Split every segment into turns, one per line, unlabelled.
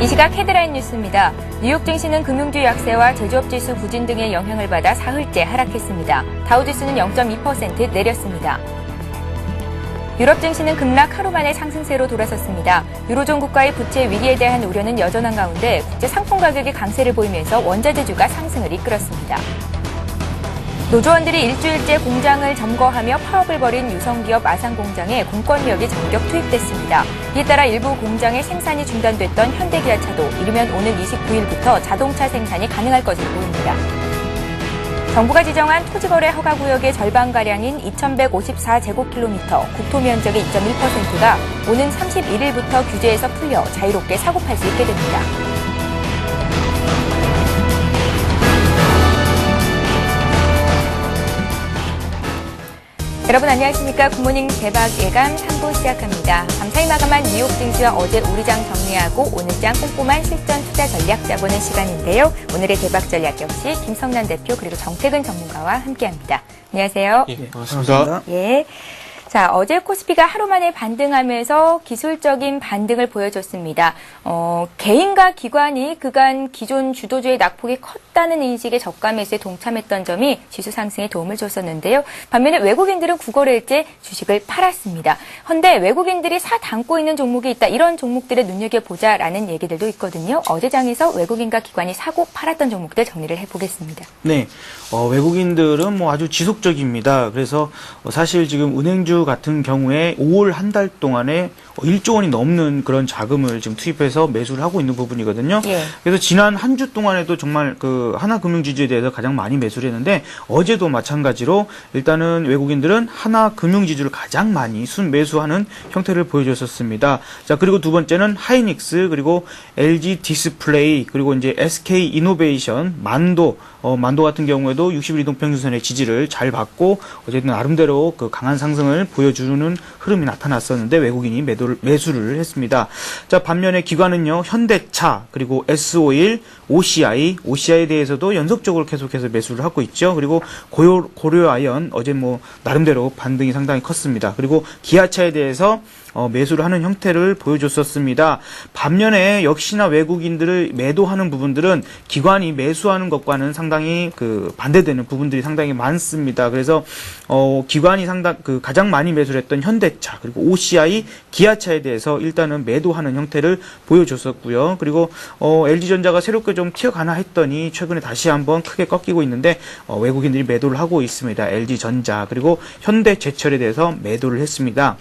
이 시각 헤드라인 뉴스입니다. 뉴욕 증시는 금융주 약세와 제조업 지수 부진 등의 영향을 받아 사흘째 하락했습니다. 다우지수는 0.2% 내렸습니다. 유럽 증시는 급락 하루 만에 상승세로 돌아섰습니다. 유로존 국가의 부채 위기에 대한 우려는 여전한 가운데 국제 상품 가격이 강세를 보이면서 원자재주가 상승을 이끌었습니다. 노조원들이 일주일째 공장을 점거하며 파업을 벌인 유성기업 아산공장에 공권력이 전격 투입됐습니다. 이에 따라 일부 공장의 생산이 중단됐던 현대기아차도 이르면 오는 29일부터 자동차 생산이 가능할 것으로 보입니다. 정부가 지정한 토지거래 허가구역의 절반가량인 2,154제곱킬로미터, 국토면적의 2.1%가 오는 31일부터 규제에서 풀려 자유롭게 사고팔 수 있게 됩니다. 여러분 안녕하십니까. 굿모닝 대박 예감 3부 시작합니다. 밤사이 마감한 뉴욕 증시와 어제 우리장 정리하고 오늘장 꼼꼼한 실전 투자 전략 짜보는 시간인데요. 오늘의 대박 전략 역시 김성난 대표 그리고 정태근 전문가와 함께합니다. 안녕하세요.
예, 반갑습니다.
예. 자, 어제 코스피가 하루 만에 반등하면서 기술적인 반등을 보여줬습니다. 개인과 기관이 그간 기존 주도주의 낙폭이 컸다는 인식의 저가 매수에 동참했던 점이 지수 상승에 도움을 줬었는데요. 반면에 외국인들은 9거래일째 주식을 팔았습니다. 헌데 외국인들이 사 담고 있는 종목이 있다. 이런 종목들을 눈여겨보자라는 얘기들도 있거든요. 어제 장에서 외국인과 기관이 사고 팔았던 종목들 정리를 해보겠습니다.
네, 외국인들은 아주 지속적입니다. 그래서 사실 지금 은행주 같은 경우에 5월 한 달 동안에 1조 원이 넘는 그런 자금을 지금 투입해서 매수를 하고 있는 부분이거든요.
예.
그래서 지난 한 주 동안에도 정말 그 하나금융지주에 대해서 가장 많이 매수를 했는데 어제도 마찬가지로 일단은 외국인들은 하나금융지주를 가장 많이 순매수하는 형태를 보여줬었습니다. 자, 그리고 두 번째는 하이닉스, 그리고 LG 디스플레이, 그리고 이제 SK 이노베이션, 만도 같은 경우에도 60일 이동평균선의 지지를 잘 받고 어쨌든 나름대로 그 강한 상승을 보여주는 흐름이 나타났었는데 외국인이 매수를 했습니다. 자, 반면에 기관은요, 현대차, 그리고 S-오일, OCI에 대해서도 연속적으로 계속해서 매수를 하고 있죠. 그리고 고려아연 어제 나름대로 반등이 상당히 컸습니다. 그리고 기아차에 대해서 매수를 하는 형태를 보여줬었습니다. 반면에 역시나 외국인들을 매도하는 부분들은 기관이 매수하는 것과는 상당히 반대되는 부분들이 상당히 많습니다. 그래서 기관이 가장 많이 매수를 했던 현대차, 그리고 OCI, 기아차에 대해서 일단은 매도하는 형태를 보여줬었고요. 그리고 LG전자가 새롭게 좀 튀어가나 했더니 최근에 다시 한번 크게 꺾이고 있는데 외국인들이 매도를 하고 있습니다. LG전자, 그리고 현대제철에 대해서 매도를 했습니다.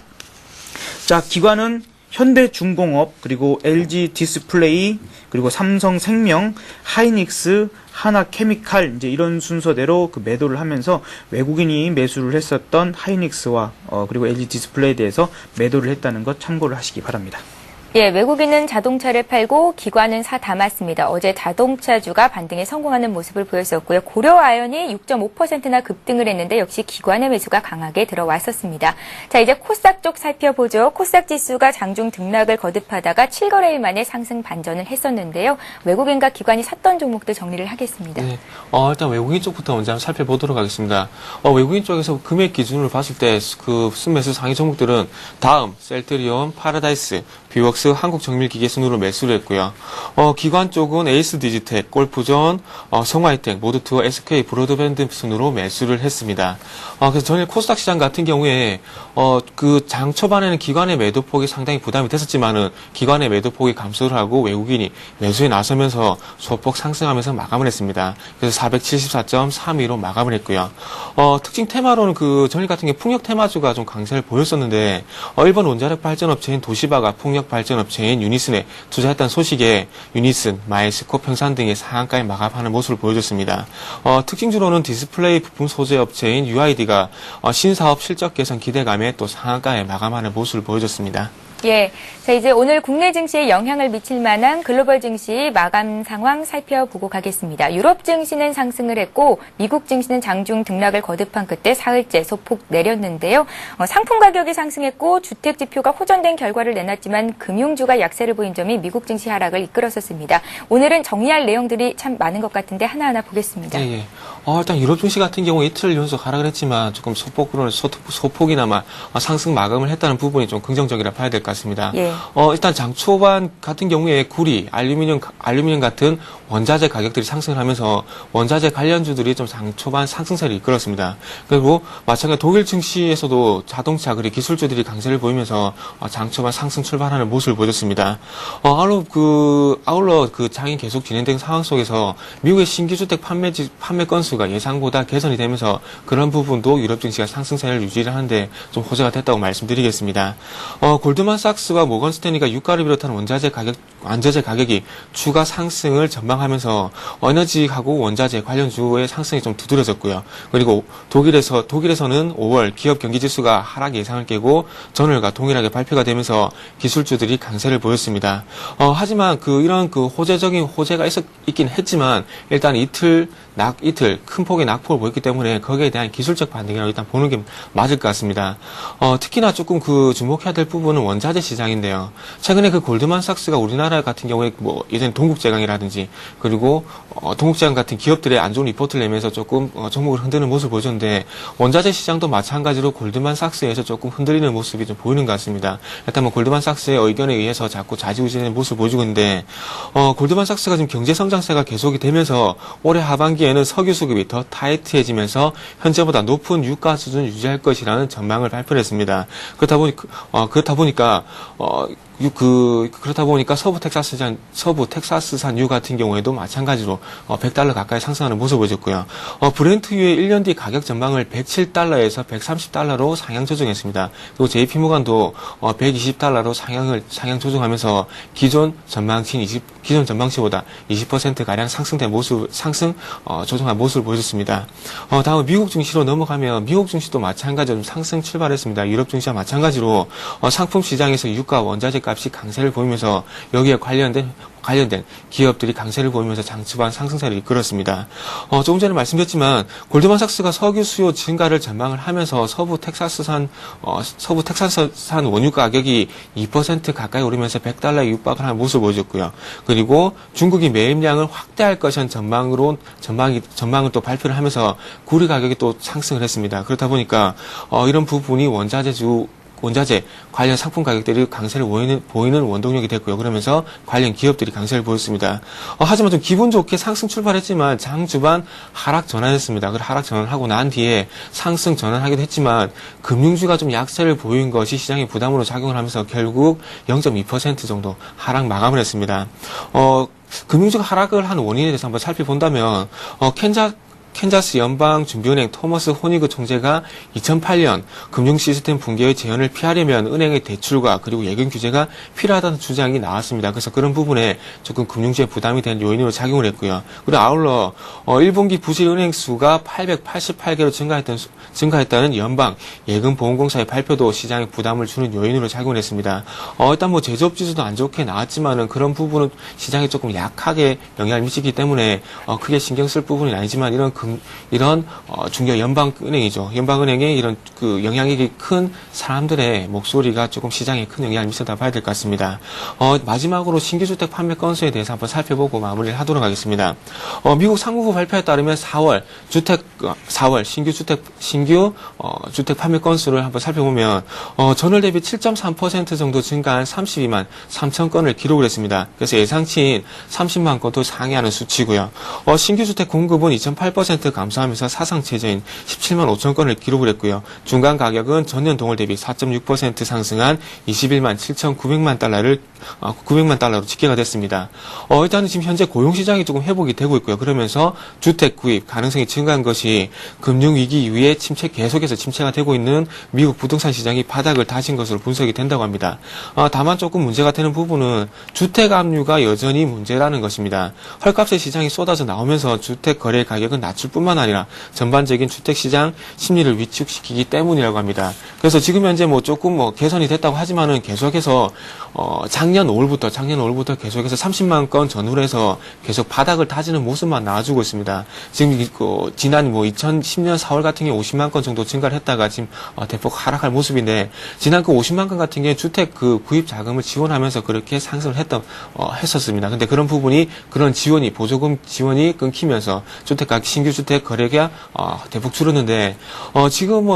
자, 기관은 현대중공업, 그리고 LG 디스플레이, 그리고 삼성생명, 하이닉스, 하나케미칼, 이제 이런 순서대로 매도를 하면서 외국인이 매수를 했었던 하이닉스와 그리고 LG 디스플레이에 대해서 매도를 했다는 것 참고를 하시기 바랍니다.
예, 외국인은 자동차를 팔고 기관은 사 담았습니다. 어제 자동차주가 반등에 성공하는 모습을 보였었고요. 고려아연이 6.5%나 급등을 했는데 역시 기관의 매수가 강하게 들어왔었습니다. 자, 이제 코스닥 쪽 살펴보죠. 코스닥 지수가 장중 등락을 거듭하다가 7거래일 만에 상승 반전을 했었는데요. 외국인과 기관이 샀던 종목들 정리를 하겠습니다.
네, 일단 외국인 쪽부터 먼저 한번 살펴보도록 하겠습니다. 외국인 쪽에서 금액 기준으로 봤을 때 그 순매수 상위 종목들은 다음, 셀트리온, 파라다이스, 뷰웍스, 한국정밀기계 순으로 매수를 했고요. 기관 쪽은 에이스 디지텍, 골프존, 성화이텍, 모두2, SK 브로드밴드 순으로 매수를 했습니다. 그래서 전일 코스닥 시장 같은 경우에 그 장 초반에는 기관의 매도폭이 상당히 부담이 됐었지만은 기관의 매도폭이 감소를 하고 외국인이 매수에 나서면서 소폭 상승하면서 마감을 했습니다. 그래서 474.32로 마감을 했고요. 특징 테마로는 그 전일 같은 게 풍력 테마주가 좀 강세를 보였었는데 일본 원자력 발전업체인 도시바가 풍력 발전업체인 유니슨에 투자했다는 소식에 유니슨, 마일스코, 평산 등의 상한가에 마감하는 모습을 보여줬습니다. 특징주로는 디스플레이 부품 소재 업체인 UID가 신사업 실적 개선 기대감에 또 상한가에 마감하는 모습을 보여줬습니다.
예. 자, 이제 오늘 국내 증시에 영향을 미칠 만한 글로벌 증시 마감 상황 살펴보고 가겠습니다. 유럽 증시는 상승을 했고 미국 증시는 장중 등락을 거듭한 끝에 사흘째 소폭 내렸는데요. 상품 가격이 상승했고 주택 지표가 호전된 결과를 내놨지만 금융주가 약세를 보인 점이 미국 증시 하락을 이끌었었습니다. 오늘은 정리할 내용들이 참 많은 것 같은데 하나하나 보겠습니다.
예. 일단 유럽 증시 같은 경우 이틀 연속 하락을 했지만 조금 소폭이나마 상승 마감을 했다는 부분이 좀 긍정적이라 봐야 될 것 같습니다.
예.
일단 장 초반 같은 경우에 구리, 알루미늄 같은 원자재 가격들이 상승을 하면서 원자재 관련주들이 좀 장 초반 상승세를 이끌었습니다. 그리고 마찬가지로 독일 증시에서도 자동차 그리고 기술주들이 강세를 보이면서 장 초반 상승 출발하는 모습을 보였습니다. 아울러 그 장이 계속 진행된 상황 속에서 미국의 신규 주택 판매 건수가 예상보다 개선이 되면서 그런 부분도 유럽 증시가 상승세를 유지를 하는데 좀 호재가 됐다고 말씀드리겠습니다. 골드만삭스와 모건 스탠리가 유가를 비롯한 원자재 가격이 추가 상승을 전망하면서 에너지하고 원자재 관련주의 상승이 좀 두드러졌고요. 그리고 독일에서는 5월 기업 경기 지수가 하락 예상을 깨고 전월과 동일하게 발표가 되면서 기술주들이 강세를 보였습니다. 하지만 이런 호재적인 호재가 있긴 했지만 일단 이틀 큰 폭의 낙폭을 보였기 때문에 거기에 대한 기술적 반등이라고 일단 보는 게 맞을 것 같습니다. 특히나 조금 주목해야 될 부분은 원자재 시장인데요. 최근에 골드만삭스가 우리나라 같은 경우에 예전 동국제강이라든지 그리고 동국제강 같은 기업들의 안 좋은 리포트를 내면서 조금 종목을 흔드는 모습을 보여줬는데 원자재 시장도 마찬가지로 골드만삭스에서 조금 흔들리는 모습이 좀 보이는 것 같습니다. 일단 골드만삭스의 의견에 의해서 자꾸 좌지우지되는 모습을 보여주고 있는데 골드만삭스가 지금 경제 성장세가 계속이 되면서 올해 하반기에는 석유 수급이 더 타이트해지면서 현재보다 높은 유가 수준을 유지할 것이라는 전망을 발표했습니다. 그렇다 보니까 서부 텍사스산 유 같은 경우에도 마찬가지로 $100 가까이 상승하는 모습을 보여줬고요. 브렌트유의 1년 뒤 가격 전망을 $107에서 $130로 상향 조정했습니다. 그리고 JP모간도 $120로 상향 조정하면서 기존 전망치보다 20% 가량 조정한 모습을 보여줬습니다. 다음 미국 증시로 넘어가면 미국 증시도 마찬가지로 상승 출발했습니다. 유럽 증시와 마찬가지로 상품 시장에서 유가 원자재 값이 강세를 보이면서 여기에 관련된 기업들이 강세를 보이면서 장초반 상승세를 이끌었습니다. 조금 전에 말씀드렸지만 골드만삭스가 석유 수요 증가를 전망을 하면서 서부 텍사스산 원유 가격이 2% 가까이 오르면서 $100에 육박을 하는 모습을 보여줬고요. 그리고 중국이 매입량을 확대할 것이라는 전망을 또 발표를 하면서 구리 가격이 또 상승을 했습니다. 그렇다 보니까 이런 부분이 원자재 관련 상품 가격들이 강세를 보이는 원동력이 됐고요. 그러면서 관련 기업들이 강세를 보였습니다. 하지만 좀 기분 좋게 상승 출발했지만 장 주반 하락 전환했습니다. 그 하락 전환하고 난 뒤에 상승 전환하기도 했지만 금융주가 좀 약세를 보인 것이 시장의 부담으로 작용을 하면서 결국 0.2% 정도 하락 마감을 했습니다. 금융주가 하락을 한 원인에 대해서 한번 살펴본다면 캔자스 연방준비은행 토머스 호니그 총재가 2008년 금융시스템 붕괴의 재현을 피하려면 은행의 대출과 그리고 예금 규제가 필요하다는 주장이 나왔습니다. 그래서 그런 부분에 조금 금융주에 부담이 된 요인으로 작용을 했고요. 그리고 아울러 1분기 부실 은행 수가 888개로 증가했다는 연방 예금보험공사의 발표도 시장에 부담을 주는 요인으로 작용을 했습니다. 일단 제조업 지수도 안 좋게 나왔지만은 그런 부분은 시장에 조금 약하게 영향을 미치기 때문에 크게 신경 쓸 부분은 아니지만 이런 중요 연방은행이죠. 연방은행의 이런 영향력이 큰 사람들의 목소리가 조금 시장에 큰 영향을 미쳤다 봐야 될 것 같습니다. 마지막으로 신규 주택 판매 건수에 대해서 한번 살펴보고 마무리를 하도록 하겠습니다. 미국 상무부 발표에 따르면 4월 신규 주택 판매 건수를 한번 살펴보면 전월 대비 7.3% 정도 증가한 32만 3천 건을 기록을 했습니다. 그래서 예상치인 30만 건도 상회하는 수치고요. 신규 주택 공급은 2.8% 감소하면서 사상 최저인 17만 5천 건을 기록을 했고요. 중간 가격은 전년 동월 대비 4.6% 상승한 21만 7,900만 달러로 집계가 됐습니다. 일단은 지금 현재 고용 시장이 조금 회복이 되고 있고요. 그러면서 주택 구입 가능성이 증가한 것이 금융위기 이후에 계속해서 침체가 되고 있는 미국 부동산 시장이 바닥을 다진 것으로 분석이 된다고 합니다. 다만 조금 문제가 되는 부분은 주택 압류가 여전히 문제라는 것입니다. 헐값의 시장이 쏟아져 나오면서 주택 거래 가격은 낮출 뿐만 아니라 전반적인 주택 시장 심리를 위축시키기 때문이라고 합니다. 그래서 지금 현재 조금 개선이 됐다고 하지만은 계속해서 작년 5월부터 계속해서 30만 건 전후해서 계속 바닥을 다지는 모습만 나와주고 있습니다. 지금 지난 2010년 4월 같은 경우 50만 건 정도 증가를 했다가 지금 대폭 하락할 모습인데 지난 50만 건 같은 경우에 주택 구입 자금을 지원하면서 그렇게 상승을 했었습니다. 근데 그런 부분이 보조금 지원이 끊기면서 신규 주택 거래가 대폭 줄었는데 지금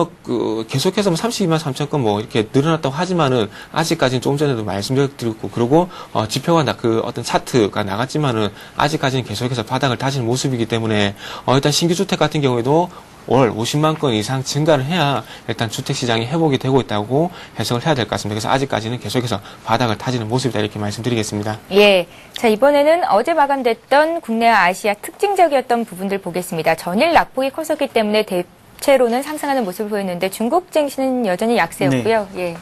계속해서 32만 3천 건 이렇게 늘어났다고 하지만은 아직까지는 조금 전에도 말씀드렸고 그리고 지표가 어떤 차트가 나갔지만은 아직까지는 계속해서 바닥을 다지는 모습이기 때문에 일단 신규 주택 같은 경우에도 월 50만 건 이상 증가를 해야 일단 주택시장이 회복이 되고 있다고 해석을 해야 될 것 같습니다. 그래서 아직까지는 계속해서 바닥을 타지는 모습이다 이렇게 말씀드리겠습니다.
예. 자, 이번에는 어제 마감됐던 국내와 아시아 특징적이었던 부분들 보겠습니다. 전일 낙폭이 컸었기 때문에 대체로는 상승하는 모습을 보였는데 중국 증시는 여전히 약세였고요. 예.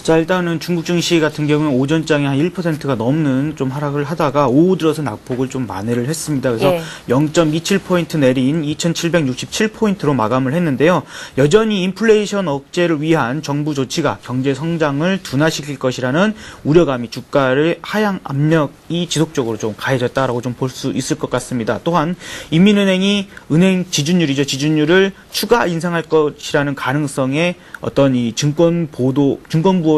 자, 일단은 중국 증시 같은 경우는 오전장에 한 1%가 넘는 좀 하락을 하다가 오후 들어서 낙폭을 좀 만회를 했습니다. 그래서 0.27포인트 내린 2,767포인트로 마감을 했는데요. 여전히 인플레이션 억제를 위한 정부 조치가 경제 성장을 둔화시킬 것이라는 우려감이 주가의 하향 압력이 지속적으로 좀 가해졌다라고 좀 볼 수 있을 것 같습니다. 또한 인민은행이 은행 지준율이죠. 지준율을 추가 인상할 것이라는 가능성에 어떤 이 증권부의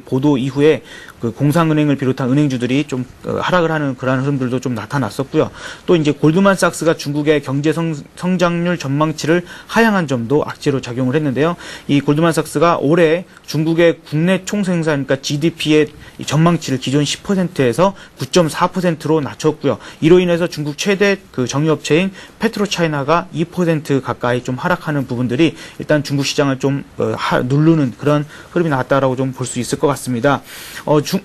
보도 이후에 그 공상은행을 비롯한 은행주들이 좀 하락을 하는 그러한 흐름들도 좀 나타났었고요. 또 이제 골드만삭스가 중국의 경제 성장률 전망치를 하향한 점도 악재로 작용을 했는데요. 이 골드만삭스가 올해 중국의 국내 총생산, 그러니까 GDP의 전망치를 기존 10%에서 9.4%로 낮췄고요. 이로 인해서 중국 최대 그 정유업체인 페트로차이나가 2% 가까이 좀 하락하는 부분들이 일단 중국 시장을 좀 누르는 그런 흐름이 나왔다라고 좀 볼 수 있을 것 같습니다.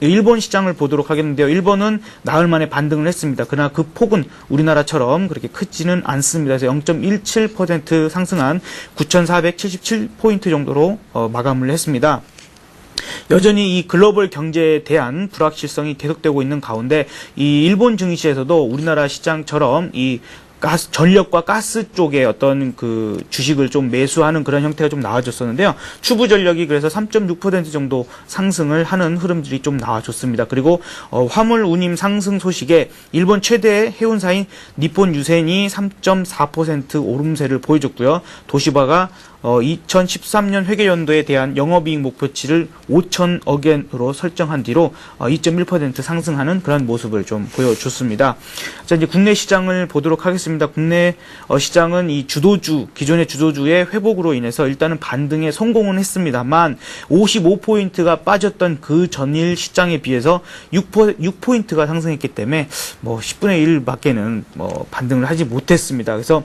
일본 시장을 보도록 하겠는데요. 일본은 나흘 만에 반등을 했습니다. 그러나 그 폭은 우리나라처럼 그렇게 크지는 않습니다. 그래서 0.17% 상승한 9,477포인트 정도로 마감을 했습니다. 여전히 이 글로벌 경제에 대한 불확실성이 계속되고 있는 가운데 이 일본 증시에서도 우리나라 시장처럼 이 전력과 가스 쪽에 어떤 그 주식을 좀 매수하는 그런 형태가 좀 나와줬었는데요. 추부 전력이 그래서 3.6% 정도 상승을 하는 흐름들이 좀 나와줬습니다. 그리고 화물 운임 상승 소식에 일본 최대 해운사인 니폰 유센이 3.4% 오름세를 보여줬고요. 도시바가 2013년 회계연도에 대한 영업이익 목표치를 5천억 엔으로 설정한 뒤로 2.1% 상승하는 그런 모습을 좀 보여줬습니다. 자, 이제 국내 시장을 보도록 하겠습니다. 국내 시장은 이 기존의 주도주의 회복으로 인해서 일단은 반등에 성공은 했습니다만 55포인트가 빠졌던 그 전일 시장에 비해서 6포인트가 상승했기 때문에 10분의 1밖에는 반등을 하지 못했습니다. 그래서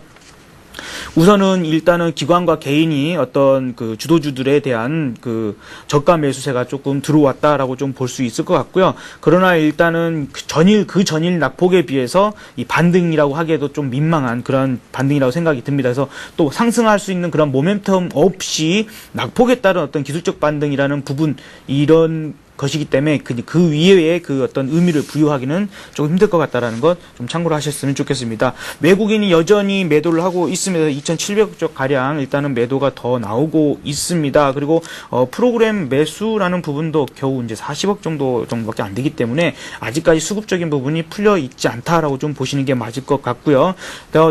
우선은 일단은 기관과 개인이 어떤 그 주도주들에 대한 그 저가 매수세가 조금 들어왔다라고 좀 볼 수 있을 것 같고요. 그러나 일단은 그 전일 낙폭에 비해서 이 반등이라고 하기에도 좀 민망한 그런 반등이라고 생각이 듭니다. 그래서 또 상승할 수 있는 그런 모멘텀 없이 낙폭에 따른 어떤 기술적 반등이라는 부분, 이런 것이기 때문에 그 위에 그 어떤 의미를 부여하기는 조금 힘들 것 같다라는 것 좀 참고로 하셨으면 좋겠습니다. 외국인이 여전히 매도를 하고 있습니다. 2,700억 가량 일단은 매도가 더 나오고 있습니다. 그리고 프로그램 매수라는 부분도 겨우 이제 40억 정도밖에 안 되기 때문에 아직까지 수급적인 부분이 풀려 있지 않다라고 좀 보시는 게 맞을 것 같고요.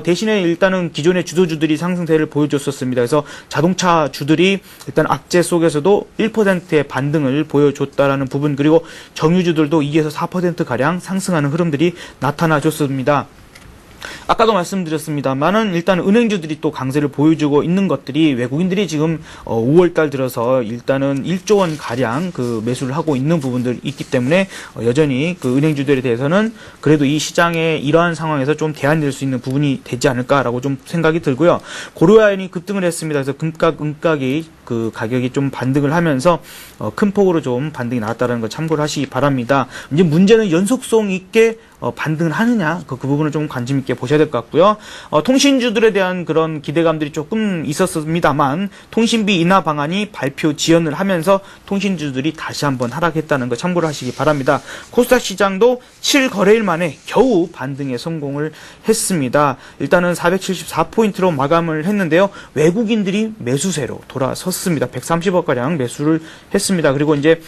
대신에 일단은 기존의 주도주들이 상승세를 보여줬었습니다. 그래서 자동차 주들이 일단 악재 속에서도 1%의 반등을 보여줬다라는 부분, 그리고 정유주들도 2에서 4% 가량 상승하는 흐름들이 나타나줬습니다. 아까도 말씀드렸습니다만은 일단 은행주들이 또 강세를 보여주고 있는 것들이 외국인들이 지금 5월달 들어서 일단은 1조 원 가량 그 매수를 하고 있는 부분들이 있기 때문에 여전히 그 은행주들에 대해서는 그래도 이 시장에 이러한 상황에서 좀 대안될 수 있는 부분이 되지 않을까라고 좀 생각이 들고요. 고려아연이 급등을 했습니다. 그래서 금값이 그 가격이 좀 반등을 하면서 큰 폭으로 좀 반등이 나왔다는 거 참고를 하시기 바랍니다. 이제 문제는 연속성 있게 반등을 하느냐, 그 부분을 좀 관심 있게 보셔야 될 것 같고요. 통신주들에 대한 그런 기대감들이 조금 있었습니다만 통신비 인하 방안이 발표 지연을 하면서 통신주들이 다시 한번 하락했다는 거 참고를 하시기 바랍니다. 코스닥 시장도 7거래일 만에 겨우 반등에 성공을 했습니다. 일단은 474포인트로 마감을 했는데요. 외국인들이 매수세로 돌아섰습니다. 130억 가량 매수를 했습니다. 그리고 이제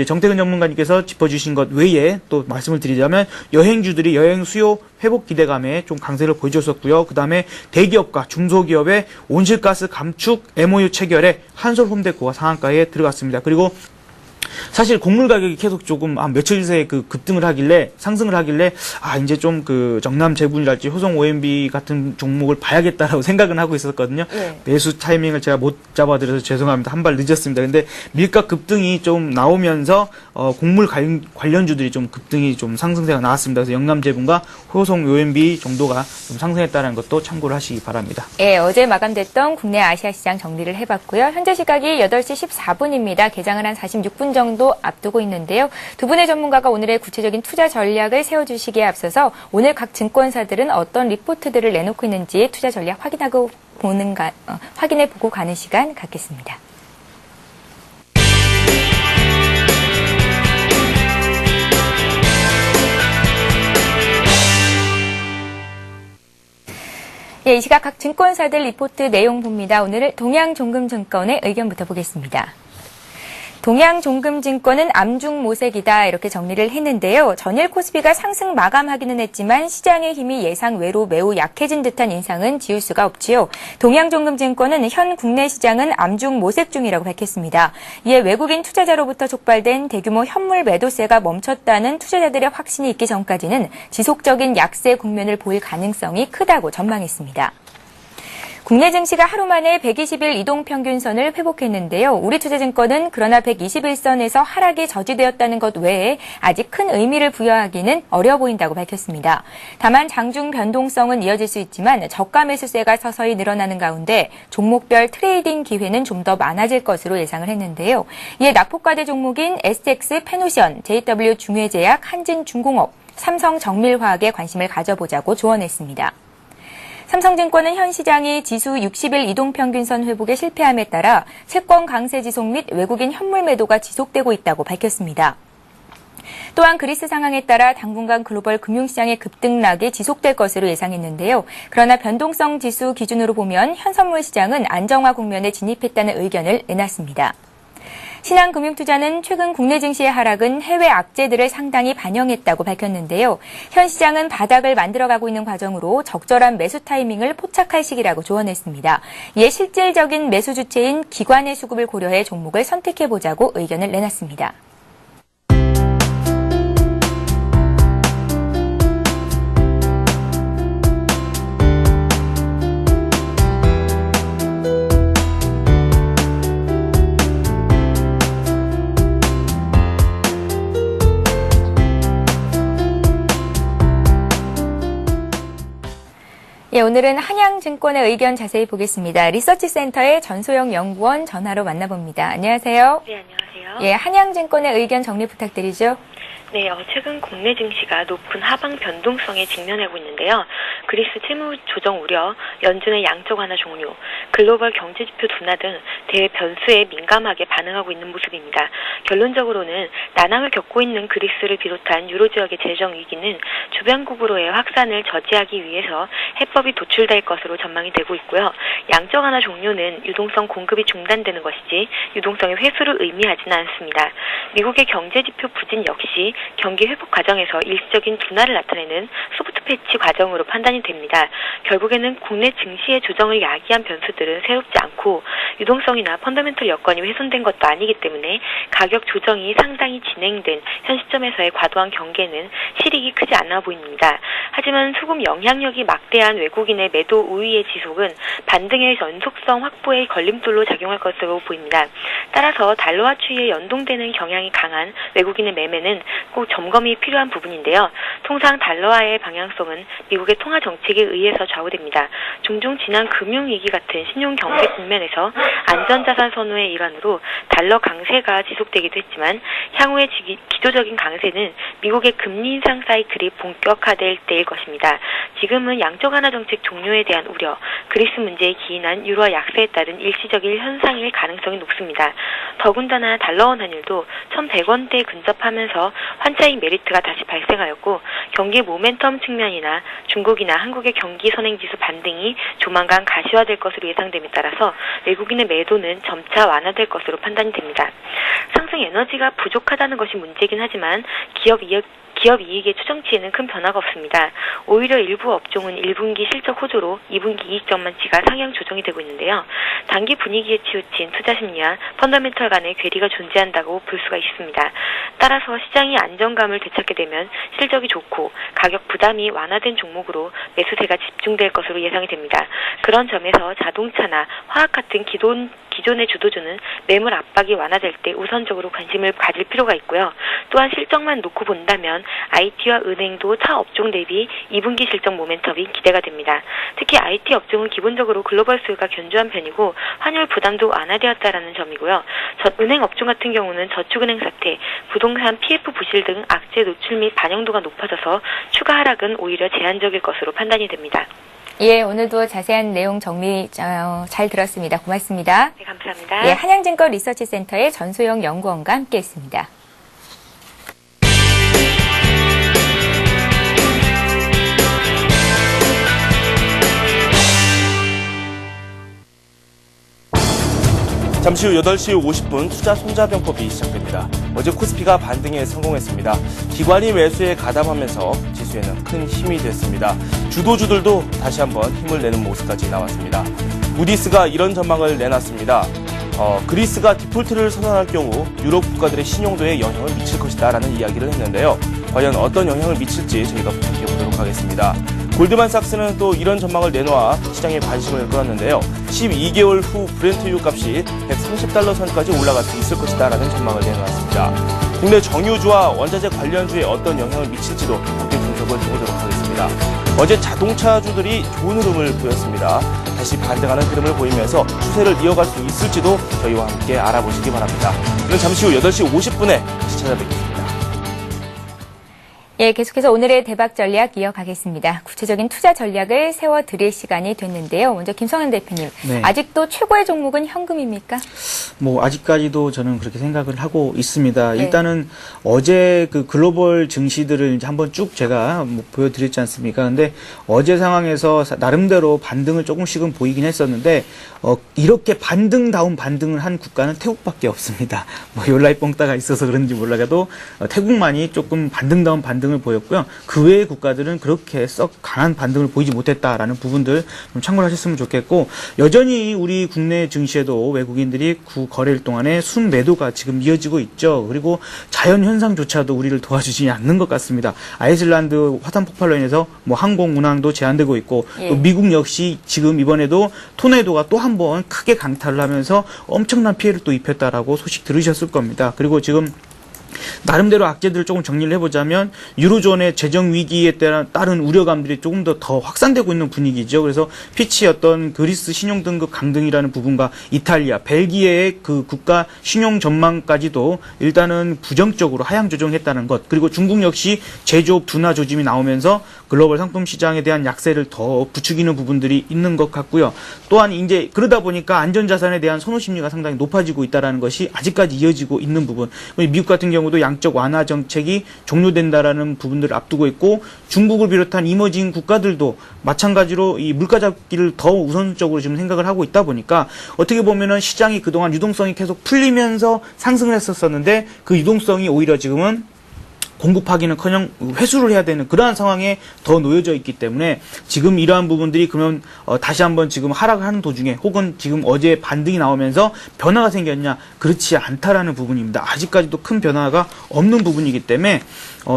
정태근 전문가님께서 짚어주신 것 외에 또 말씀을 드리자면 여행주들이 여행 수요 회복 기대감에 좀 강세를 보여줬었고요. 그 다음에 대기업과 중소기업의 온실가스 감축 MOU 체결에 한솔 홈데코가 상한가에 들어갔습니다. 그리고 사실 곡물 가격이 계속 조금 며칠 새에 그 급등을 하길래 상승을 하길래 이제 좀 그 정남 제군이랄지 효성 OMB 같은 종목을 봐야겠다라고 생각은 하고 있었거든요.
네.
매수 타이밍을 제가 못 잡아드려서 죄송합니다. 한 발 늦었습니다. 근데 밀가 급등이 좀 나오면서 곡물 관련주들이 좀 급등이 좀 상승세가 나왔습니다. 그래서 영남제분과 효성 OMB 정도가 좀 상승했다는 것도 참고를 하시기 바랍니다.
예, 어제 마감됐던 국내 아시아 시장 정리를 해봤고요. 현재 시각이 8시 14분입니다. 개장을 한 46분 정도 앞두고 있는데요. 두 분의 전문가가 오늘의 구체적인 투자 전략을 세워주시기에 앞서서 오늘 각 증권사들은 어떤 리포트들을 내놓고 있는지 투자 전략 확인해보고 가는 시간 갖겠습니다. 예, 이 시각 각 증권사들 리포트 내용 봅니다. 오늘은 동양종금증권의 의견부터 보겠습니다. 동양종금증권은 암중모색이다 이렇게 정리를 했는데요. 전일 코스피가 상승 마감하기는 했지만 시장의 힘이 예상외로 매우 약해진 듯한 인상은 지울 수가 없지요. 동양종금증권은 현 국내 시장은 암중모색 중이라고 밝혔습니다. 이에 외국인 투자자로부터 촉발된 대규모 현물 매도세가 멈췄다는 투자자들의 확신이 있기 전까지는 지속적인 약세 국면을 보일 가능성이 크다고 전망했습니다. 국내 증시가 하루 만에 120일 이동평균선을 회복했는데요. 우리투자증권은 그러나 121선에서 하락이 저지되었다는 것 외에 아직 큰 의미를 부여하기는 어려 보인다고 밝혔습니다. 다만 장중 변동성은 이어질 수 있지만 저가 매수세가 서서히 늘어나는 가운데 종목별 트레이딩 기회는 좀 더 많아질 것으로 예상을 했는데요. 이에 낙폭과대 종목인 STX 페노션, JW 중해제약, 한진중공업, 삼성정밀화학에 관심을 가져보자고 조언했습니다. 삼성증권은 현 시장이 지수 60일 이동평균선 회복에 실패함에 따라 채권 강세 지속 및 외국인 현물 매도가 지속되고 있다고 밝혔습니다. 또한 그리스 상황에 따라 당분간 글로벌 금융시장의 급등락이 지속될 것으로 예상했는데요. 그러나 변동성 지수 기준으로 보면 현 선물 시장은 안정화 국면에 진입했다는 의견을 내놨습니다. 신한금융투자는 최근 국내 증시의 하락은 해외 악재들을 상당히 반영했다고 밝혔는데요. 현 시장은 바닥을 만들어가고 있는 과정으로 적절한 매수 타이밍을 포착할 시기라고 조언했습니다. 이에 실질적인 매수 주체인 기관의 수급을 고려해 종목을 선택해보자고 의견을 내놨습니다. 예, 오늘은 한양증권의 의견 자세히 보겠습니다. 리서치센터의 전소영 연구원 전화로 만나봅니다. 안녕하세요.
네, 안녕하세요.
예, 한양증권의 의견 정리 부탁드리죠.
네, 최근 국내 증시가 높은 하방 변동성에 직면하고 있는데요. 그리스 채무 조정 우려, 연준의 양적 완화 종료, 글로벌 경제 지표 둔화 등 대외 변수에 민감하게 반응하고 있는 모습입니다. 결론적으로는 난항을 겪고 있는 그리스를 비롯한 유로 지역의 재정 위기는 주변국으로의 확산을 저지하기 위해서 해법이 도출될 것으로 전망이 되고 있고요. 양적 완화 종료는 유동성 공급이 중단되는 것이지 유동성의 회수를 의미하지는 않습니다. 미국의 경제 지표 부진 역시 경기 회복 과정에서 일시적인 둔화를 나타내는 소프트 패치 과정으로 판단이 됩니다. 결국에는 국내 증시의 조정을 야기한 변수들은 새롭지 않고 유동성이나 펀더멘털 여건이 훼손된 것도 아니기 때문에 가격 조정이 상당히 진행된 현 시점에서의 과도한 경계는 실익이 크지 않아 보입니다. 하지만 수급 영향력이 막대한 외국인의 매도 우위의 지속은 반등의 연속성 확보에 걸림돌로 작용할 것으로 보입니다. 따라서 달러화 추이에 연동되는 경향이 강한 외국인의 매매는 꼭 점검이 필요한 부분인데요. 통상 달러화의 방향성은 미국의 통화 정책에 의해서 좌우됩니다. 종종 지난 금융위기 같은 신용 경제 국면에서 안전자산 선호의 일환으로 달러 강세가 지속되기도 했지만 향후의 기조적인 강세는 미국의 금리 인상 사이클이 본격화될 때일 것입니다. 지금은 양적 완화 정책 종료에 대한 우려, 그리스 문제에 기인한 유로화 약세에 따른 일시적인 현상일 가능성이 높습니다. 더군다나 달러원 환율도 1,100원대에 근접하면서 환차익 메리트가 다시 발생하였고 경기 모멘텀 측면이나 중국이나 한국의 경기 선행지수 반등이 조만간 가시화될 것으로 예상됨에 따라서 외국인의 매도는 점차 완화될 것으로 판단이 됩니다. 상승 에너지가 부족하다는 것이 문제이긴 하지만 기업 이익 기업 이익의 추정치에는 큰 변화가 없습니다. 오히려 일부 업종은 1분기 실적 호조로 2분기 이익 전망치가 상향 조정이 되고 있는데요. 단기 분위기에 치우친 투자 심리와 펀더멘털 간의 괴리가 존재한다고 볼 수가 있습니다. 따라서 시장이 안정감을 되찾게 되면 실적이 좋고 가격 부담이 완화된 종목으로 매수세가 집중될 것으로 예상이 됩니다. 그런 점에서 자동차나 화학 같은 기존의 주도주는 매물 압박이 완화될 때 우선적으로 관심을 가질 필요가 있고요. 또한 실적만 놓고 본다면 IT와 은행도 타 업종 대비 2분기 실적 모멘텀이 기대가 됩니다. 특히 IT 업종은 기본적으로 글로벌 수요가 견조한 편이고 환율 부담도 완화되었다라는 점이고요. 은행 업종 같은 경우는 저축은행 사태, 부동산 PF 부실 등 악재 노출 및 반영도가 높아져서 추가 하락은 오히려 제한적일 것으로 판단이 됩니다.
예, 오늘도 자세한 내용 정리 잘 들었습니다. 고맙습니다.
네, 감사합니다.
예, 한양증권 리서치센터의 전소영 연구원과 함께했습니다.
잠시 후 8시 50분 투자 손자병법이 시작됩니다. 어제 코스피가 반등에 성공했습니다. 기관이 매수에 가담하면서 지수에는 큰 힘이 됐습니다. 주도주들도 다시 한번 힘을 내는 모습까지 나왔습니다. 무디스가 이런 전망을 내놨습니다. 그리스가 디폴트를 선언할 경우 유럽 국가들의 신용도에 영향을 미칠 것이다 라는 이야기를 했는데요. 과연 어떤 영향을 미칠지 저희가 분석해보도록 하겠습니다. 골드만삭스는 또 이런 전망을 내놓아 시장에 관심을 끌었는데요. 12개월 후 브렌트유 값이 130달러 선까지 올라갈 수 있을 것이다 라는 전망을 내놓았습니다. 국내 정유주와 원자재 관련주에 어떤 영향을 미칠지도 함께 분석을 해보도록 하겠습니다. 어제 자동차주들이 좋은 흐름을 보였습니다. 다시 반등하는 흐름을 보이면서 추세를 이어갈 수 있을지도 저희와 함께 알아보시기 바랍니다. 저는 잠시 후 8시 50분에 다시 찾아뵙겠습니다.
예, 계속해서 오늘의 대박 전략 이어가겠습니다. 구체적인 투자 전략을 세워드릴 시간이 됐는데요. 먼저 김성현 대표님,
네.
아직도 최고의 종목은 현금입니까?
아직까지도 저는 그렇게 생각을 하고 있습니다.
네.
일단은 어제 그 글로벌 증시들을 이제 한번 쭉 제가 보여드렸지 않습니까? 근데 어제 상황에서 나름대로 반등을 조금씩은 보이긴 했었는데, 이렇게 반등다운 반등을 한 국가는 태국밖에 없습니다. 요라이 뽕따가 있어서 그런지 몰라도 태국만이 조금 반등다운 반등을 보였고요. 그 외의 국가들은 그렇게 썩 강한 반등을 보이지 못했다라는 부분들 좀 참고를 하셨으면 좋겠고, 여전히 우리 국내 증시에도 외국인들이 거래일 동안에 순매도가 지금 이어지고 있죠. 그리고 자연현상조차도 우리를 도와주지 않는 것 같습니다. 아이슬란드 화산 폭발로 인해서 항공 운항도 제한되고 있고,
예.
또 미국 역시 지금 이번에도 토네이도가 또 한 번 크게 강타를 하면서 엄청난 피해를 또 입혔다라고 소식 들으셨을 겁니다. 그리고 지금 나름대로 악재들을 조금 정리를 해보자면 유로존의 재정 위기에 따른 우려감들이 조금 더 확산되고 있는 분위기죠. 그래서 피치 어떤 그리스 신용 등급 강등이라는 부분과 이탈리아, 벨기에의 그 국가 신용 전망까지도 일단은 부정적으로 하향 조정했다는 것. 그리고 중국 역시 제조업 둔화 조짐이 나오면서 글로벌 상품 시장에 대한 약세를 더 부추기는 부분들이 있는 것 같고요. 또한 이제 그러다 보니까 안전자산에 대한 선호 심리가 상당히 높아지고 있다는 것이 아직까지 이어지고 있는 부분. 미국 같은 경우도 양적 완화 정책이 종료된다라는 부분들을 앞두고 있고, 중국을 비롯한 이머징 국가들도 마찬가지로 이 물가 잡기를 더 우선적으로 지금 생각을 하고 있다 보니까 어떻게 보면은 시장이 그동안 유동성이 계속 풀리면서 상승을 했었었는데 그 유동성이 오히려 지금은 공급하기는커녕 회수를 해야 되는 그러한 상황에 더 놓여져 있기 때문에 지금 이러한 부분들이 그러면 다시 한번 지금 하락을 하는 도중에 혹은 지금 어제 반등이 나오면서 변화가 생겼냐, 그렇지 않다라는 부분입니다. 아직까지도 큰 변화가 없는 부분이기 때문에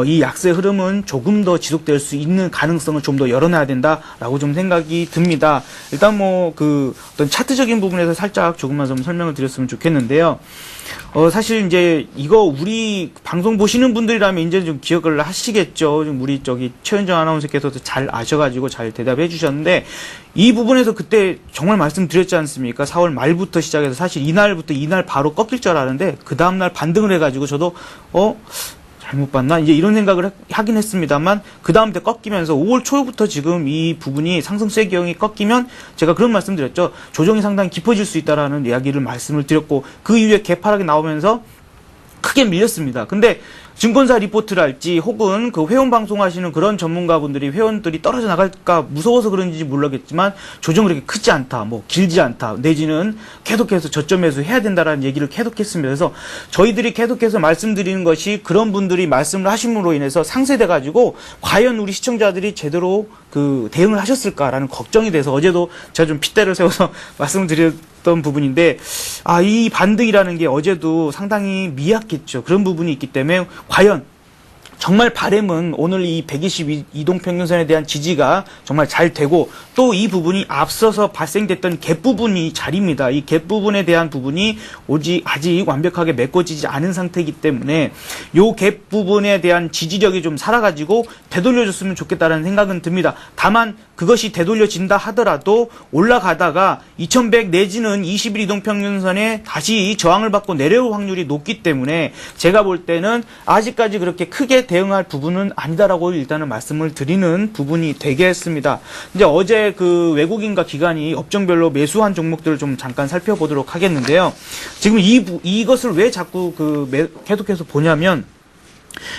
이 약세 흐름은 조금 더 지속될 수 있는 가능성을 좀 더 열어놔야 된다라고 좀 생각이 듭니다. 일단 어떤 차트적인 부분에서 살짝 조금만 좀 설명을 드렸으면 좋겠는데요. 사실 이제 이거 우리 방송 보시는 분들이라면 이제 좀 기억을 하시겠죠. 우리 최현정 아나운서께서도 잘 아셔가지고 잘 대답해 주셨는데, 이 부분에서 그때 정말 말씀드렸지 않습니까? 4월 말부터 시작해서 사실 이날 바로 꺾일 줄 알았는데 그 다음날 반등을 해가지고 저도 잘못 봤나? 이제 이런 생각을 하긴 했습니다만, 그 다음 때 꺾이면서 5월 초부터 지금 이 부분이 상승세 경이 꺾이면 제가 그런 말씀 드렸죠. 조정이 상당히 깊어질 수 있다라는 이야기를 말씀을 드렸고, 그 이후에 개파락이 나오면서 크게 밀렸습니다. 근데 증권사 리포트를 할지 혹은 그 회원 방송하시는 그런 전문가분들이 회원들이 떨어져 나갈까 무서워서 그런지 모르겠지만 조정이 그렇게 크지 않다, 뭐 길지 않다, 내지는 계속해서 저점 매수 해야 된다라는 얘기를 계속했습니다. 그래서 저희들이 계속해서 말씀드리는 것이 그런 분들이 말씀을 하심으로 인해서 상쇄돼 가지고 과연 우리 시청자들이 제대로 그 대응을 하셨을까라는 걱정이 돼서 어제도 제가 좀 핏대를 세워서 말씀을 드렸던 부분인데, 이 반등이라는 게 어제도 상당히 미약했죠. 그런 부분이 있기 때문에 과연 정말 바람은 오늘 이 120 이동평균선에 대한 지지가 정말 잘 되고, 또 이 부분이 앞서서 발생됐던 갭 부분이 자리입니다. 이 갭 부분에 대한 부분이 아직 완벽하게 메꿔지지 않은 상태이기 때문에 요 갭 부분에 대한 지지력이 좀 살아가지고 되돌려줬으면 좋겠다는 생각은 듭니다. 다만 그것이 되돌려진다 하더라도 올라가다가 2100 내지는 20일 이동평균선에 다시 저항을 받고 내려올 확률이 높기 때문에 제가 볼 때는 아직까지 그렇게 크게 대응할 부분은 아니다라고 일단은 말씀을 드리는 부분이 되겠습니다. 이제 어제 그 외국인과 기관이 업종별로 매수한 종목들을 좀 잠깐 살펴보도록 하겠는데요. 지금 이것을 왜 자꾸 계속해서 보냐면,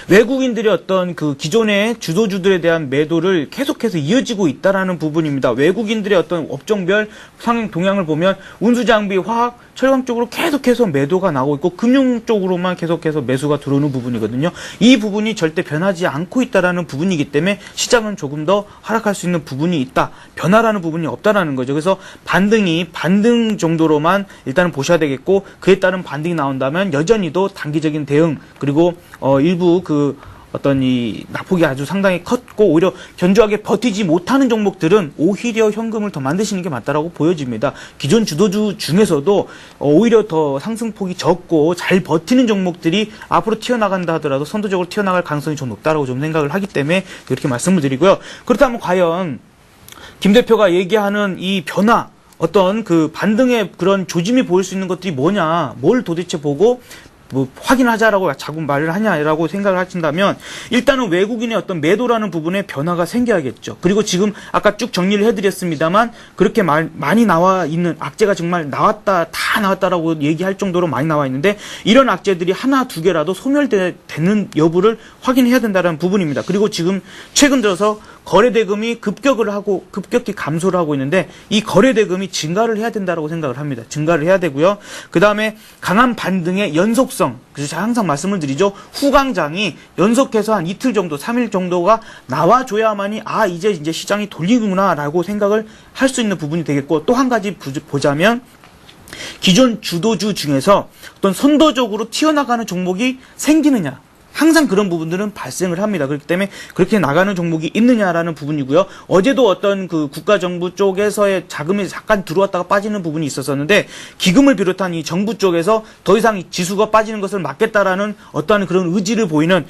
외국인들이 어떤 그 기존의 주도주들에 대한 매도를 계속해서 이어지고 있다라는 부분입니다. 외국인들의 어떤 업종별 상향 동향을 보면 운수장비, 화학, 철강 쪽으로 계속해서 매도가 나오고 있고 금융 쪽으로만 계속해서 매수가 들어오는 부분이거든요. 이 부분이 절대 변하지 않고 있다라는 부분이기 때문에 시장은 조금 더 하락할 수 있는 부분이 있다. 변화라는 부분이 없다라는 거죠. 그래서 반등 정도로만 일단은 보셔야 되겠고, 그에 따른 반등이 나온다면 여전히도 단기적인 대응, 그리고 일부 어떤 이 낙폭이 아주 상당히 컸고 오히려 견조하게 버티지 못하는 종목들은 오히려 현금을 더 만드시는 게 맞다라고 보여집니다. 기존 주도주 중에서도 오히려 더 상승폭이 적고 잘 버티는 종목들이 앞으로 튀어나간다 하더라도 선도적으로 튀어나갈 가능성이 좀 높다라고 좀 생각을 하기 때문에 이렇게 말씀을 드리고요. 그렇다면 과연 김 대표가 얘기하는 이 변화, 어떤 그 반등의 그런 조짐이 보일 수 있는 것들이 뭐냐, 뭘 도대체 보고 확인하자라고 자꾸 말을 하냐라고 생각을 하신다면, 일단은 외국인의 어떤 매도라는 부분에 변화가 생겨야겠죠. 그리고 지금 아까 쭉 정리를 해드렸습니다만 그렇게 많이 나와 있는 악재가 정말 다 나왔다라고 얘기할 정도로 많이 나와 있는데, 이런 악재들이 하나 두 개라도 소멸되는 여부를 확인해야 된다는 부분입니다. 그리고 지금 최근 들어서 거래대금이 급격히 감소를 하고 있는데, 이 거래대금이 증가를 해야 된다고 생각을 합니다. 증가를 해야 되고요. 그 다음에 강한 반등의 연속성, 그래서 제가 항상 말씀을 드리죠. 후광장이 연속해서 한 이틀 정도, 3일 정도가 나와줘야만이 이제 시장이 돌리구나라고 생각을 할 수 있는 부분이 되겠고, 또 한 가지 보자면 기존 주도주 중에서 어떤 선도적으로 튀어나가는 종목이 생기느냐, 항상 그런 부분들은 발생을 합니다. 그렇기 때문에 그렇게 나가는 종목이 있느냐라는 부분이고요. 어제도 어떤 그 국가정부 쪽에서의 자금이 잠깐 들어왔다가 빠지는 부분이 있었었는데, 기금을 비롯한 이 정부 쪽에서 더 이상 지수가 빠지는 것을 막겠다라는 어떠한 그런 의지를 보이는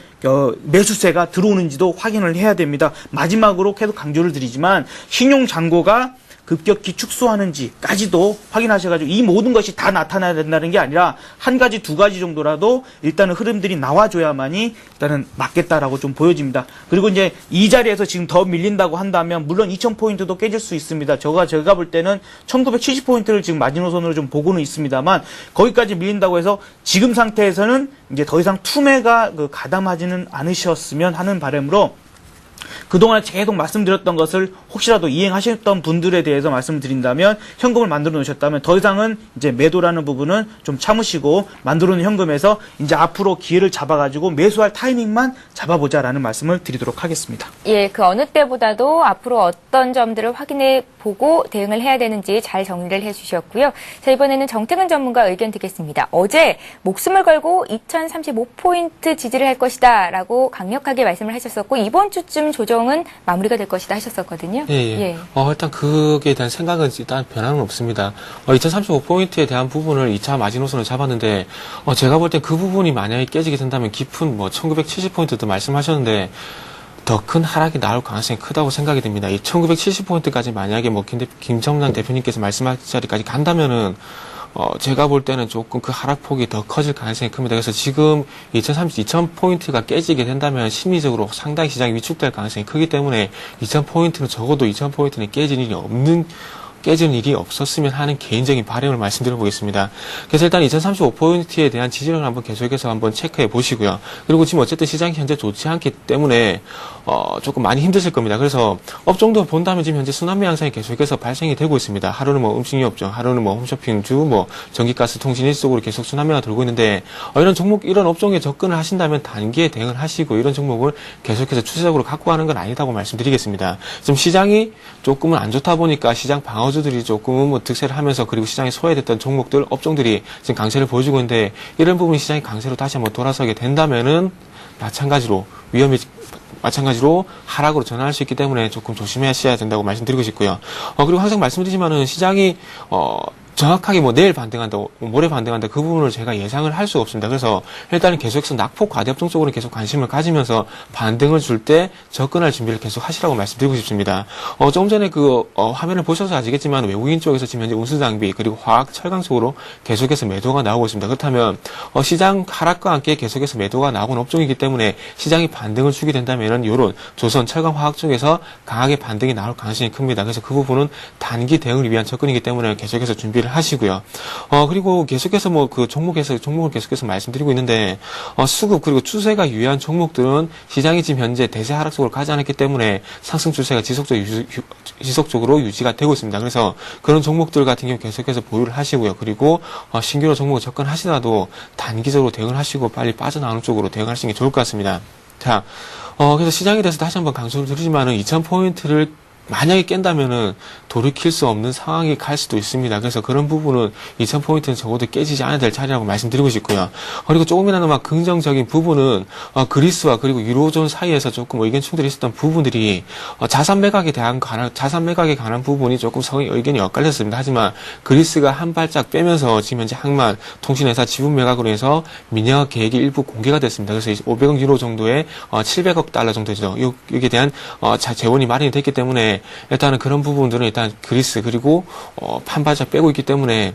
매수세가 들어오는지도 확인을 해야 됩니다. 마지막으로 계속 강조를 드리지만 신용잔고가 급격히 축소하는지까지도 확인하셔가지고, 이 모든 것이 다 나타나야 된다는 게 아니라 한 가지 두 가지 정도라도 일단은 흐름들이 나와줘야만이 일단은 맞겠다라고 좀 보여집니다. 그리고 이제 이 자리에서 지금 더 밀린다고 한다면 물론 2000포인트도 깨질 수 있습니다. 제가 볼 때는 1970포인트를 지금 마지노선으로 좀 보고는 있습니다만, 거기까지 밀린다고 해서 지금 상태에서는 이제 더 이상 투매가 가담하지는 않으셨으면 하는 바람으로, 그동안 계속 말씀드렸던 것을 혹시라도 이행하셨던 분들에 대해서 말씀을 드린다면, 현금을 만들어 놓으셨다면 더 이상은 이제 매도라는 부분은 좀 참으시고 만들어 놓은 현금에서 이제 앞으로 기회를 잡아가지고 매수할 타이밍만 잡아보자라는 말씀을 드리도록 하겠습니다.
예, 그 어느 때보다도 앞으로 어떤 점들을 확인해 보고 대응을 해야 되는지 잘 정리를 해주셨고요. 자, 이번에는 정태근 전문가 의견 듣겠습니다. 어제 목숨을 걸고 2035포인트 지지를 할 것이다 라고 강력하게 말씀을 하셨었고, 이번 주쯤 조정은 마무리가 될 것이다 하셨었거든요.
예. 일단 그에 대한 생각은 일단 변화는 없습니다. 2035포인트에 대한 부분을 2차 마지노선을 잡았는데, 제가 볼 땐 그 부분이 만약에 깨지게 된다면 깊은 1970포인트도 말씀하셨는데 더 큰 하락이 나올 가능성이 크다고 생각이 됩니다. 이 1970포인트까지 만약에 김정남 대표님께서 말씀하신 자리까지 간다면은 제가 볼 때는 조금 그 하락폭이 더 커질 가능성이 큽니다. 그래서 지금 2000포인트가 깨지게 된다면 심리적으로 상당히 시장이 위축될 가능성이 크기 때문에 2000포인트는 적어도 2000포인트는 깨질 일이 없는 깨지는 일이 없었으면 하는 개인적인 바람을 말씀드려보겠습니다. 그래서 일단 2035포인트에 대한 지지력을 한번 계속해서 한번 체크해 보시고요. 그리고 지금 어쨌든 시장이 현재 좋지 않기 때문에 조금 많이 힘드실 겁니다. 그래서 업종도 본다면 지금 현재 순환매 양상이 계속해서 발생이 되고 있습니다. 하루는 뭐 음식료 업종, 하루는 뭐 홈쇼핑주, 뭐 전기가스, 통신 일속으로 계속 순환매가 돌고 있는데 이런 종목, 이런 업종에 접근을 하신다면 단기에 대응을 하시고 이런 종목을 계속해서 추세적으로 갖고 가는 건 아니다고 말씀드리겠습니다. 지금 시장이 조금은 안 좋다 보니까 시장 방어주들이 조금은 뭐 득세를 하면서 그리고 시장이 소외됐던 종목들, 업종들이 지금 강세를 보여주고 있는데 이런 부분이 시장이 강세로 다시 한번 돌아서게 된다면은 마찬가지로 마찬가지로 하락으로 전환할 수 있기 때문에 조금 조심하셔야 된다고 말씀드리고 싶고요. 그리고 항상 말씀드리지만은 시장이 정확하게 뭐 내일 반등한다, 모레 반등한다 그 부분을 제가 예상을 할 수가 없습니다. 그래서 일단은 계속해서 낙폭 과대업종 쪽으로 계속 관심을 가지면서 반등을 줄 때 접근할 준비를 계속 하시라고 말씀드리고 싶습니다. 조금 전에 화면을 보셔서 아시겠지만 외국인 쪽에서 지금 현재 운수장비 그리고 화학, 철강 쪽으로 계속해서 매도가 나오고 있습니다. 그렇다면 시장 하락과 함께 계속해서 매도가 나오는 업종이기 때문에 시장이 반등을 주게 된다면은 이런 조선, 철강, 화학 쪽에서 강하게 반등이 나올 가능성이 큽니다. 그래서 그 부분은 단기 대응을 위한 접근이기 때문에 계속해서 준비를 하시고요. 그리고 계속해서 종목을 계속해서 말씀드리고 있는데, 수급 그리고 추세가 유의한 종목들은 시장이 지금 현재 대세 하락속으로 가지 않았기 때문에 상승 추세가 지속적으로 유지가 되고 있습니다. 그래서 그런 종목들 같은 경우 계속해서 보유를 하시고요. 그리고 신규로 종목을 접근하시더라도 단기적으로 대응을 하시고 빨리 빠져나오는 쪽으로 대응하시는 게 좋을 것 같습니다. 자, 그래서 시장에 대해서 다시 한번 강조를 드리지만은 2000포인트를 만약에 깬다면은 돌이킬 수 없는 상황이 갈 수도 있습니다. 그래서 그런 부분은 2000포인트는 적어도 깨지지 않아야 될 차례라고 말씀드리고 싶고요. 그리고 조금이나마 긍정적인 부분은 그리스와 그리고 유로존 사이에서 조금 의견 충돌이 있었던 부분들이 자산 매각에 관한 부분이 조금 의견이 엇갈렸습니다. 하지만 그리스가 한 발짝 빼면서 지금 현재 항만 통신회사 지분 매각으로 해서 민영화 계획이 일부 공개가 됐습니다. 그래서 500억 유로 정도의 700억 달러 정도죠. 여기에 대한 재원이 마련이 됐기 때문에 일단은 그런 부분들은 일단 그리스 그리고 한 발짝 빼고 있기 때문에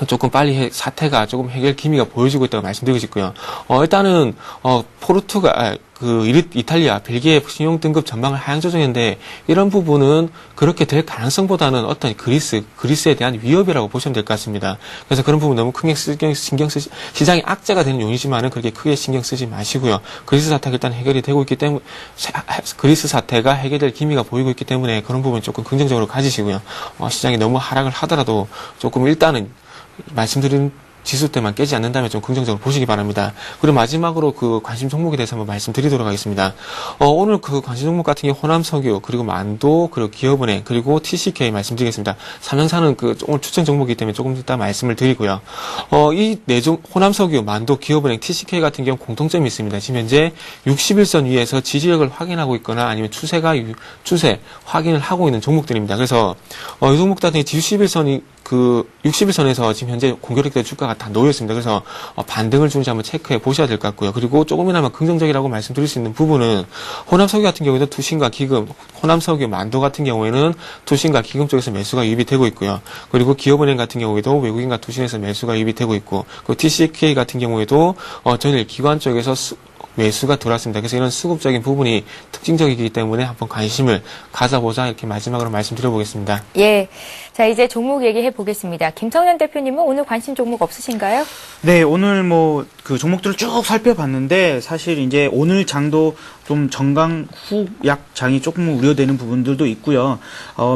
조금 빨리 사태가 조금 해결 기미가 보여지고 있다고 말씀드리고 싶고요. 일단은 포르투갈, 이탈리아, 벨기에 신용 등급 전망을 하향 조정했는데 이런 부분은 그렇게 될 가능성보다는 어떤 그리스에 대한 위협이라고 보시면 될 것 같습니다. 그래서 그런 부분 너무 크게 신경 쓰지, 시장이 악재가 되는 요인이지만은 그렇게 크게 신경 쓰지 마시고요. 그리스 사태가 일단 해결이 되고 있기 때문에 그리스 사태가 해결될 기미가 보이고 있기 때문에 그런 부분 조금 긍정적으로 가지시고요. 시장이 너무 하락을 하더라도 조금 일단은 말씀드린 지수 때만 깨지 않는다면 좀 긍정적으로 보시기 바랍니다. 그리고 마지막으로 관심 종목에 대해서 한번 말씀드리도록 하겠습니다. 오늘 관심 종목 같은 경우 호남석유, 그리고 만도, 그리고 기업은행, 그리고 TCK 말씀드리겠습니다. 삼양사는 오늘 추천 종목이기 때문에 조금 이따 말씀을 드리고요. 이 호남석유, 만도, 기업은행, TCK 같은 경우 공통점이 있습니다. 지금 현재 61선 위에서 지지력을 확인하고 있거나 아니면 추세 확인을 하고 있는 종목들입니다. 그래서 이 종목 같은 경우 61선에서 지금 현재 공교롭게 주가가 다 놓여 있습니다. 그래서 반등을 주는지 한번 체크해 보셔야 될 것 같고요. 그리고 조금이나마 긍정적이라고 말씀드릴 수 있는 부분은 호남석유 같은 경우에도 투신과 기금, 호남석유 만도 같은 경우에는 투신과 기금 쪽에서 매수가 유입이 되고 있고요. 그리고 기업은행 같은 경우에도 외국인과 투신에서 매수가 유입이 되고 있고, 그리고 TCK 같은 경우에도 전일 기관 쪽에서 매수가 들어왔습니다. 그래서 이런 수급적인 부분이 특징적이기 때문에 한번 관심을 가져보자 이렇게 마지막으로 말씀드려보겠습니다.
예. 자, 이제 종목 얘기해 보겠습니다. 김성년 대표님은 오늘 관심 종목 없으신가요?
네, 오늘 종목들을 쭉 살펴봤는데 사실 이제 오늘 장도 좀 정강 후약 장이 조금 우려되는 부분들도 있고요.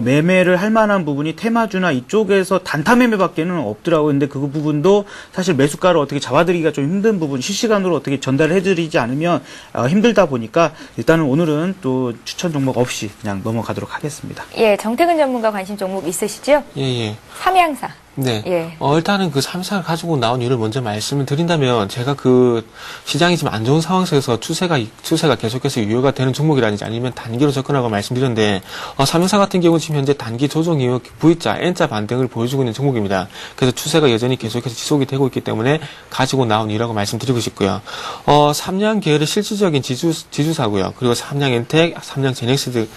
매매를 할 만한 부분이 테마주나 이쪽에서 단타 매매밖에는 없더라고요. 근데 그 부분도 사실 매수가를 어떻게 잡아드리기가 좀 힘든 부분, 실시간으로 어떻게 전달을 해드리지 않으면 힘들다 보니까 일단은 오늘은 또 추천 종목 없이 그냥 넘어가도록 하겠습니다.
예, 정태근 전문가 관심 종목 있으시죠?
예.
삼양사.
네.
예.
일단은 삼양사를 가지고 나온 이유를 먼저 말씀을 드린다면, 제가 시장이 지금 안 좋은 상황 속에서 추세가 계속해서 유효가 되는 종목이라든지 아니면 단기로 접근하고 말씀드렸는데, 삼양사 같은 경우는 지금 현재 단기 조정 이후 V자, N자 반등을 보여주고 있는 종목입니다. 그래서 추세가 여전히 계속해서 지속이 되고 있기 때문에 가지고 나온 이유라고 말씀드리고 싶고요. 삼양 계열의 실질적인 지주사고요. 그리고 삼양엔텍, 삼양제넥스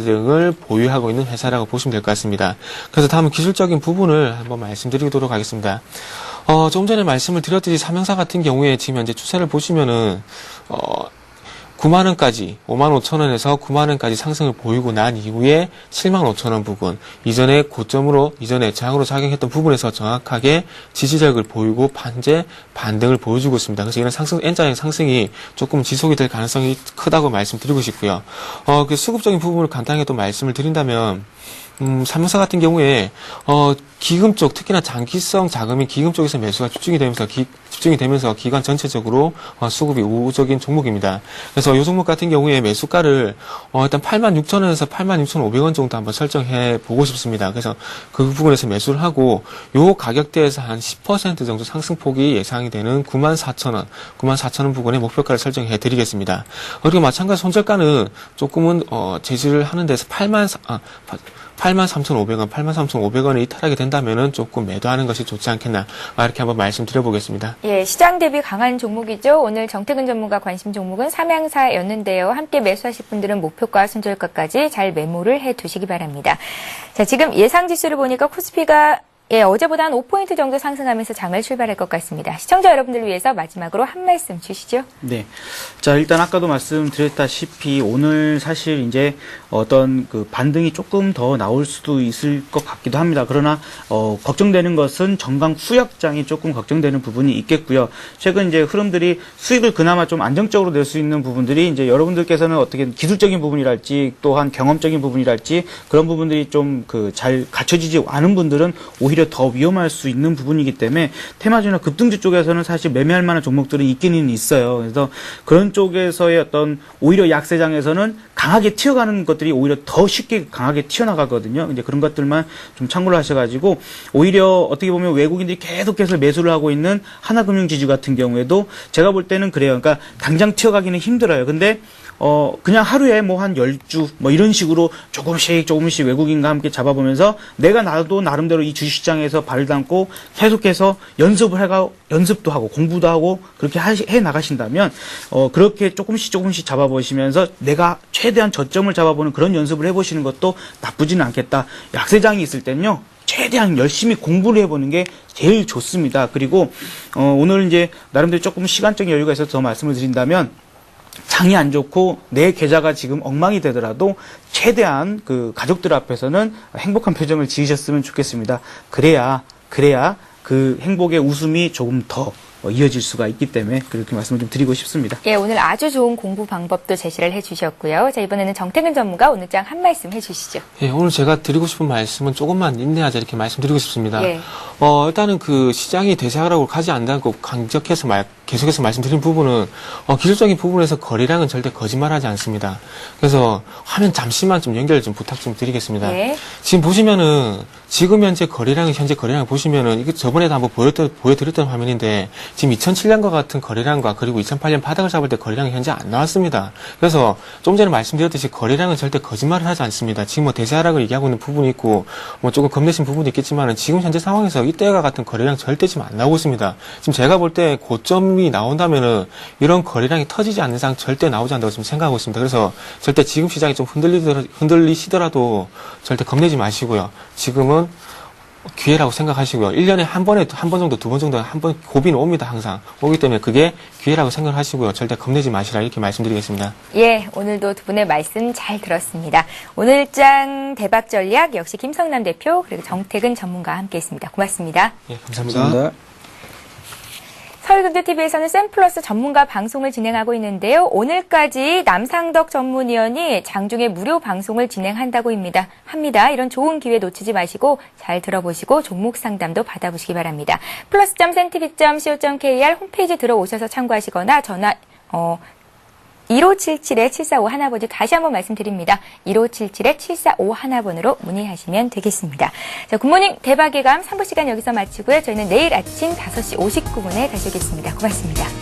등을 보유하고 있는 회사라고 보시면 될 것 같습니다. 그래서 다음은 기술적인 부분을 한번 말씀드리도록 하겠습니다. 조금 전에 말씀을 드렸듯이 삼양사 같은 경우에 지금 현재 추세를 보시면은 9만 원까지 5만 5천 원에서 9만 원까지 상승을 보이고 난 이후에 7만 5천 원 부근 이전에 고점으로 이전에 저항으로 작용했던 부분에서 정확하게 지지력을 보이고 현재 반등을 보여주고 있습니다. 그래서 이런 N자형 상승이 조금 지속이 될 가능성이 크다고 말씀드리고 싶고요. 그 수급적인 부분을 간단하게 또 말씀을 드린다면 삼성사 같은 경우에 기금 쪽 특히나 장기성 자금인 기금 쪽에서 매수가 집중이 되면서 기관 전체적으로 수급이 우호적인 종목입니다. 그래서 이 종목 같은 경우에 매수가를 일단 86,000원에서 86,500원 정도 한번 설정해 보고 싶습니다. 그래서 그 부분에서 매수를 하고 요 가격대에서 한 10% 정도 상승폭이 예상이 되는 94,000원, 94,000원 부근에 목표가를 설정해 드리겠습니다. 그리고 마찬가지 손절가는 조금은 제시를 하는 데서 83,500원, 83,500원에 이탈하게 된다면은 조금 매도하는 것이 좋지 않겠나 이렇게 한번 말씀드려보겠습니다.
예, 시장 대비 강한 종목이죠. 오늘 정태근 전문가 관심 종목은 삼양사였는데요. 함께 매수하실 분들은 목표가, 손절가까지 잘 메모를 해두시기 바랍니다. 자, 지금 예상 지수를 보니까 코스피가 어제보다 한 5포인트 정도 상승하면서 장을 출발할 것 같습니다. 시청자 여러분들을 위해서 마지막으로 한 말씀 주시죠.
네. 자, 일단 아까도 말씀드렸다시피 오늘 사실 이제 어떤 그 반등이 조금 더 나올 수도 있을 것 같기도 합니다. 그러나 걱정되는 것은 전강 후약장이 조금 걱정되는 부분이 있겠고요. 최근 이제 흐름들이 수익을 그나마 좀 안정적으로 낼 수 있는 부분들이 이제 여러분들께서는 어떻게 기술적인 부분이랄지 또한 경험적인 부분이랄지 그런 부분들이 좀 그 잘 갖춰지지 않은 분들은 오히려 더 위험할 수 있는 부분이기 때문에 테마주나 급등주 쪽에서는 사실 매매할 만한 종목들은 있기는 있어요. 그래서 그런 쪽에서의 어떤 오히려 약세장에서는 강하게 튀어가는 것들이 오히려 더 쉽게 강하게 튀어나가거든요. 이제 그런 것들만 좀 참고를 하셔가지고 오히려 어떻게 보면 외국인들이 계속해서 매수를 하고 있는 하나금융지주 같은 경우에도 제가 볼 때는 그래요. 그러니까 당장 튀어가기는 힘들어요. 근데 그냥 하루에 뭐 한 10주 뭐 이런 식으로 조금씩 외국인과 함께 잡아보면서 나도 나름대로 이 주식시장에서 발을 담고 계속해서 연습도 하고 공부도 하고 그렇게 해 나가신다면 그렇게 조금씩 잡아보시면서 내가 최대한 저점을 잡아보는 그런 연습을 해보시는 것도 나쁘지는 않겠다. 약세장이 있을 때는요. 최대한 열심히 공부를 해보는 게 제일 좋습니다. 그리고 오늘 이제 나름대로 조금 시간적인 여유가 있어서 더 말씀을 드린다면 장이 안 좋고 내 계좌가 지금 엉망이 되더라도 최대한 그 가족들 앞에서는 행복한 표정을 지으셨으면 좋겠습니다. 그래야 그 행복의 웃음이 조금 더 이어질 수가 있기 때문에 그렇게 말씀을 좀 드리고 싶습니다.
예, 오늘 아주 좋은 공부 방법도 제시를 해주셨고요. 자, 이번에는 정태근 전문가 오늘 장 한 말씀 해주시죠.
예, 오늘 제가 드리고 싶은 말씀은 조금만 인내하자 이렇게 말씀드리고 싶습니다.
예.
일단은 그 시장이 대세하락으로 가지 않는다고 계속해서 말씀드린 부분은 기술적인 부분에서 거래량은 절대 거짓말하지 않습니다. 그래서 화면 잠시만 좀 연결 좀 부탁 좀 드리겠습니다.
예.
지금 보시면은 지금 현재 거래량 보시면은 이게 저번에도 한번 보여드렸던 화면인데 지금 2007년과 같은 거래량과 그리고 2008년 바닥을 잡을 때 거래량이 현재 안 나왔습니다. 그래서 좀 전에 말씀드렸듯이 거래량은 절대 거짓말을 하지 않습니다. 지금 뭐 대세 하락을 얘기하고 있는 부분이 있고 뭐 조금 겁내신 부분도 있겠지만은 지금 현재 상황에서 이때와 같은 거래량 절대 지금 안 나오고 있습니다. 지금 제가 볼 때 고점이 나온다면은 이런 거래량이 터지지 않는 이상 절대 나오지 않는다고 지금 생각하고 있습니다. 그래서 절대 지금 시장이 좀 흔들리시더라도 절대 겁내지 마시고요. 지금은 기회라고 생각하시고요. 1년에 한 번 정도, 두 번 정도, 한 번 고비는 옵니다, 항상. 오기 때문에 그게 기회라고 생각하시고요. 절대 겁내지 마시라, 이렇게 말씀드리겠습니다.
예, 오늘도 두 분의 말씀 잘 들었습니다. 오늘 장 대박 전략 역시 김성남 대표 그리고 정태근 전문가와 함께 했습니다. 고맙습니다.
예, 감사합니다.
서울금융TV에서는 샘플러스 전문가 방송을 진행하고 있는데요. 오늘까지 남상덕 전문위원이 장중에 무료 방송을 진행한다고 합니다. 이런 좋은 기회 놓치지 마시고 잘 들어보시고 종목 상담도 받아보시기 바랍니다. plus.cntv.co.kr 홈페이지 들어오셔서 참고하시거나 전화 1577-7451번지 다시 한번 말씀드립니다. 1577-7451번으로 문의하시면 되겠습니다. 자, 굿모닝 대박의 감 3부 시간 여기서 마치고요. 저희는 내일 아침 5시 59분에 다시 오겠습니다. 고맙습니다.